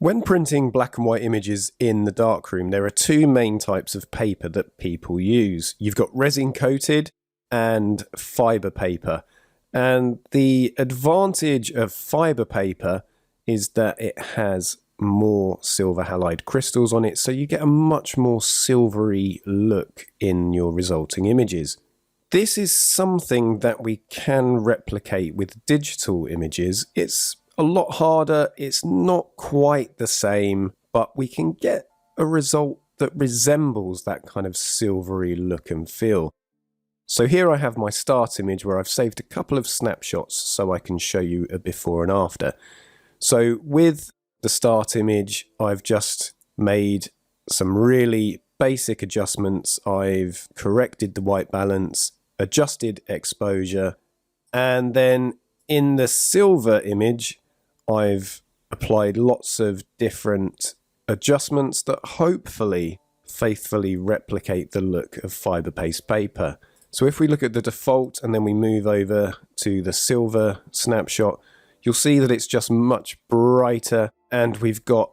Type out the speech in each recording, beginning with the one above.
When printing black and white images in the darkroom, there are two main types of paper that people use. You've got resin coated and fiber paper. And the advantage of fiber paper is that it has more silver halide crystals on it, so you get a much more silvery look in your resulting images. This is something that we can replicate with digital images. It's a lot harder, it's not quite the same, but we can get a result that resembles that kind of silvery look and feel. So here I have my start image where I've saved a couple of snapshots so I can show you a before and after. So with the start image, I've just made some really basic adjustments. I've corrected the white balance, adjusted exposure, and then in the silver image, I've applied lots of different adjustments that hopefully faithfully replicate the look of fiber-based paper. So if we look at the default and then we move over to the silver snapshot, you'll see that it's just much brighter, and we've got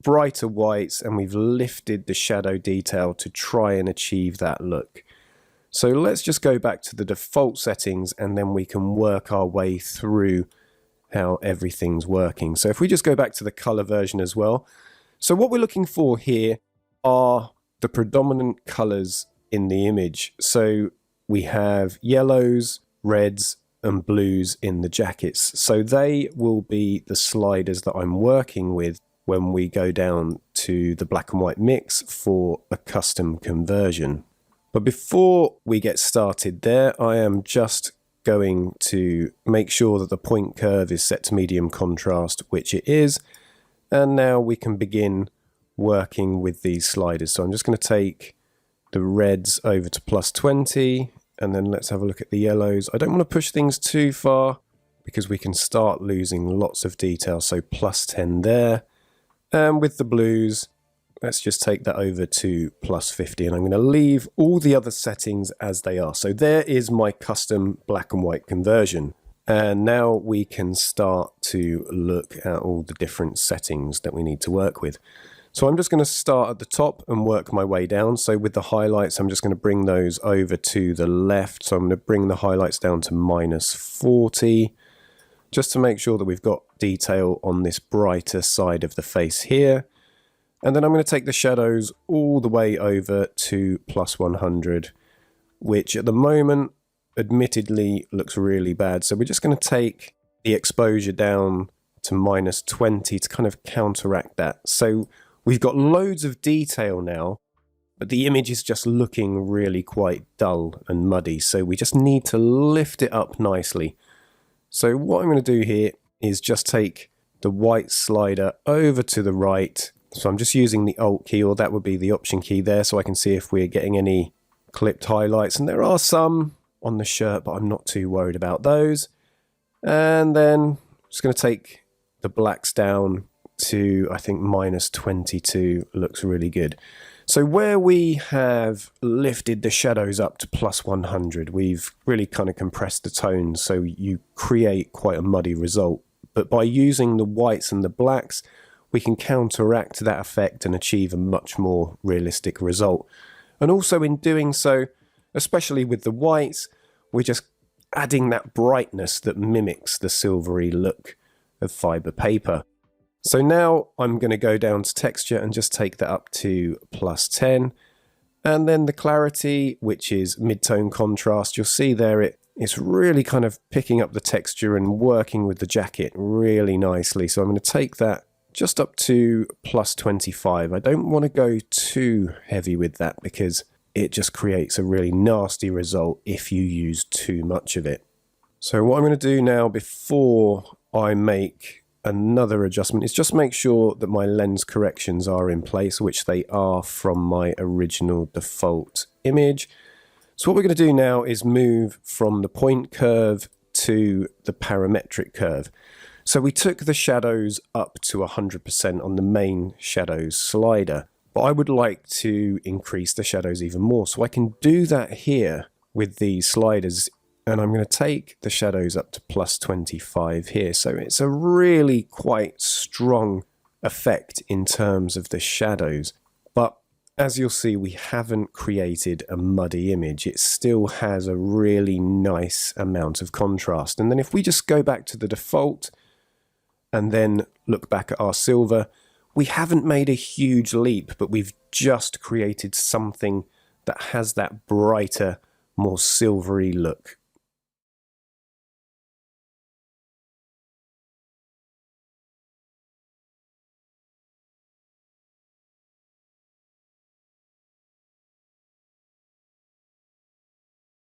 brighter whites, and we've lifted the shadow detail to try and achieve that look. So let's just go back to the default settings and then we can work our way through how everything's working. So if we just go back to the color version as well. So what we're looking for here are the predominant colors in the image. So we have yellows, reds, and blues in the jackets. So they will be the sliders that I'm working with when we go down to the black and white mix for a custom conversion. But before we get started there, I am just going to make sure that the point curve is set to medium contrast, which it is. And now we can begin working with these sliders. So I'm just going to take the reds over to +20, and then let's have a look at the yellows. I don't want to push things too far because we can start losing lots of detail. So +10 there. And with the blues, let's just take that over to +50, and I'm going to leave all the other settings as they are. So there is my custom black and white conversion. And now we can start to look at all the different settings that we need to work with. So I'm just going to start at the top and work my way down. So with the highlights, I'm just going to bring those over to the left. So I'm going to bring the highlights down to -40, just to make sure that we've got detail on this brighter side of the face here. And then I'm going to take the shadows all the way over to +100, which at the moment, admittedly, looks really bad. So we're just going to take the exposure down to -20 to kind of counteract that. So we've got loads of detail now, but the image is just looking really quite dull and muddy. So we just need to lift it up nicely. So what I'm going to do here is just take the white slider over to the right. So I'm just using the Alt key, or that would be the Option key there, so I can see if we're getting any clipped highlights. And there are some on the shirt, but I'm not too worried about those. And then I'm just going to take the blacks down to, I think, -22 looks really good. So where we have lifted the shadows up to +100, we've really kind of compressed the tones, so you create quite a muddy result. But by using the whites and the blacks, we can counteract that effect and achieve a much more realistic result. And also in doing so, especially with the whites, we're just adding that brightness that mimics the silvery look of fiber paper. So now I'm going to go down to texture and just take that up to +10. And then the clarity, which is mid-tone contrast, you'll see there it's really kind of picking up the texture and working with the jacket really nicely. So I'm going to take that just up to +25. I don't want to go too heavy with that because it just creates a really nasty result if you use too much of it. So what I'm going to do now before I make another adjustment is just make sure that my lens corrections are in place, which they are from my original default image. So what we're going to do now is move from the point curve to the parametric curve. So we took the shadows up to 100% on the main shadows slider, but I would like to increase the shadows even more. So I can do that here with these sliders and I'm going to take the shadows up to +25 here. So it's a really quite strong effect in terms of the shadows. But as you'll see, we haven't created a muddy image. It still has a really nice amount of contrast. And then if we just go back to the default and then look back at our silver, we haven't made a huge leap, but we've just created something that has that brighter, more silvery look.